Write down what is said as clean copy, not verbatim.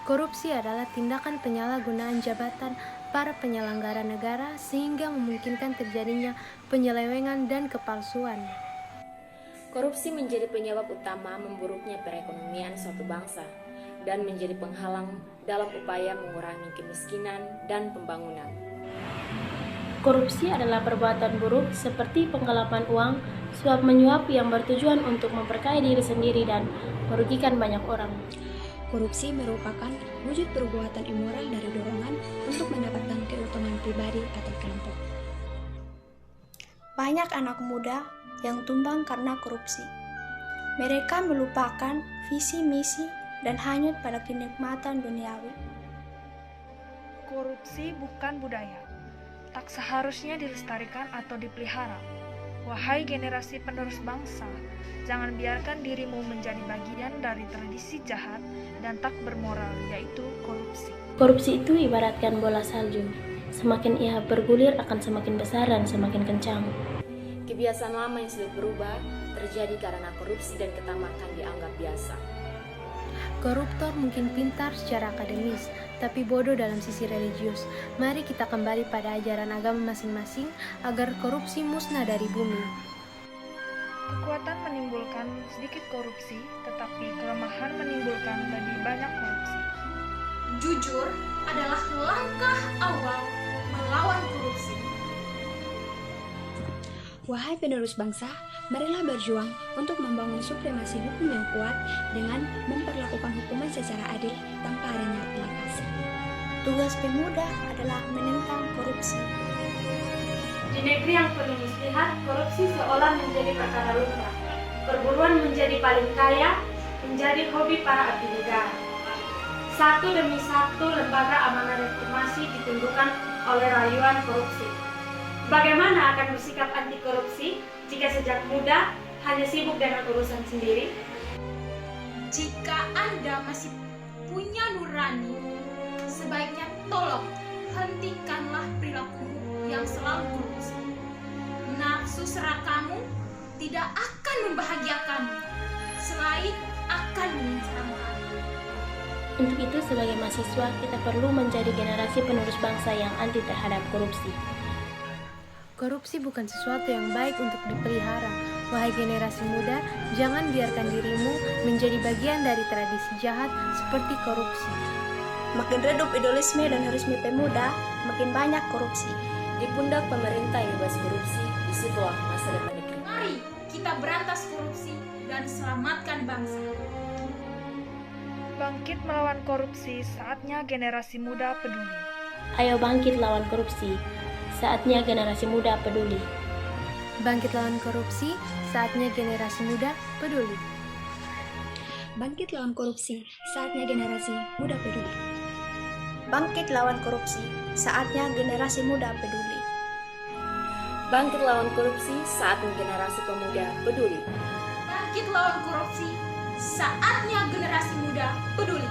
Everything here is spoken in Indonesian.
Korupsi adalah tindakan penyalahgunaan jabatan para penyelenggara negara sehingga memungkinkan terjadinya penyelewengan dan kepalsuan. Korupsi menjadi penyebab utama memburuknya perekonomian suatu bangsa dan menjadi penghalang dalam upaya mengurangi kemiskinan dan pembangunan. Korupsi adalah perbuatan buruk seperti penggelapan uang, suap menyuap yang bertujuan untuk memperkaya diri sendiri dan merugikan banyak orang. Korupsi merupakan wujud perbuatan immoral dari dorongan untuk mendapatkan keuntungan pribadi atau kelompok. Banyak anak muda yang tumbang karena korupsi. Mereka melupakan visi misi dan hanyut pada kenikmatan duniawi. Korupsi bukan budaya, tak seharusnya dilestarikan atau dipelihara. Wahai generasi penerus bangsa, jangan biarkan dirimu menjadi bagian dari tradisi jahat dan tak bermoral, yaitu korupsi. Korupsi itu ibaratkan bola salju. Semakin ia bergulir akan semakin besar dan semakin kencang. Kebiasaan lama yang sulit berubah terjadi karena korupsi dan ketamakan dianggap biasa. Koruptor mungkin pintar secara akademis, tapi bodoh dalam sisi religius. Mari kita kembali pada ajaran agama masing-masing agar korupsi musnah dari bumi. Kekuatan menimbulkan sedikit korupsi, tetapi kelemahan menimbulkan lebih banyak korupsi. Jujur adalah langkah awal melawan korupsi. Wahai penerus bangsa, marilah berjuang untuk membangun supremasi hukum yang kuat dengan memperlakukan hukuman secara adil tanpa adanya pilih kasih. Tugas pemuda adalah menentang korupsi. Di negeri yang penuh muslihat, korupsi seolah menjadi perkara lumrah. Perburuan menjadi paling kaya, menjadi hobi para abdi negara. Satu demi satu lembaga amanah reformasi ditundukkan oleh rayuan korupsi. Bagaimana akan bersikap anti korupsi jika sejak muda hanya sibuk dengan urusan sendiri? Jika Anda masih punya nurani, sebaiknya tolong hentikanlah perilakumu yang selalu korupsi. Nafsu serakamu tidak akan membahagiakanmu, selain akan menyengsaramu. Untuk itu, sebagai mahasiswa, kita perlu menjadi generasi penerus bangsa yang anti terhadap korupsi. Korupsi bukan sesuatu yang baik untuk dipelihara. Wahai generasi muda, jangan biarkan dirimu menjadi bagian dari tradisi jahat seperti korupsi. Makin redup idealisme dan heroisme pemuda, makin banyak korupsi. Di pundak pemerintah yang bebas korupsi, disitulah masa depan negeri. Mari kita berantas korupsi dan selamatkan bangsa. Bangkit melawan korupsi, saatnya generasi muda peduli. Ayo bangkit lawan korupsi. Saatnya generasi muda peduli. Bangkit lawan korupsi, saatnya generasi muda peduli. Bangkit lawan korupsi, saatnya generasi muda peduli. Bangkit lawan korupsi, saatnya generasi muda peduli. Bangkit lawan korupsi, saatnya generasi pemuda peduli. Bangkit lawan korupsi, saatnya generasi muda peduli.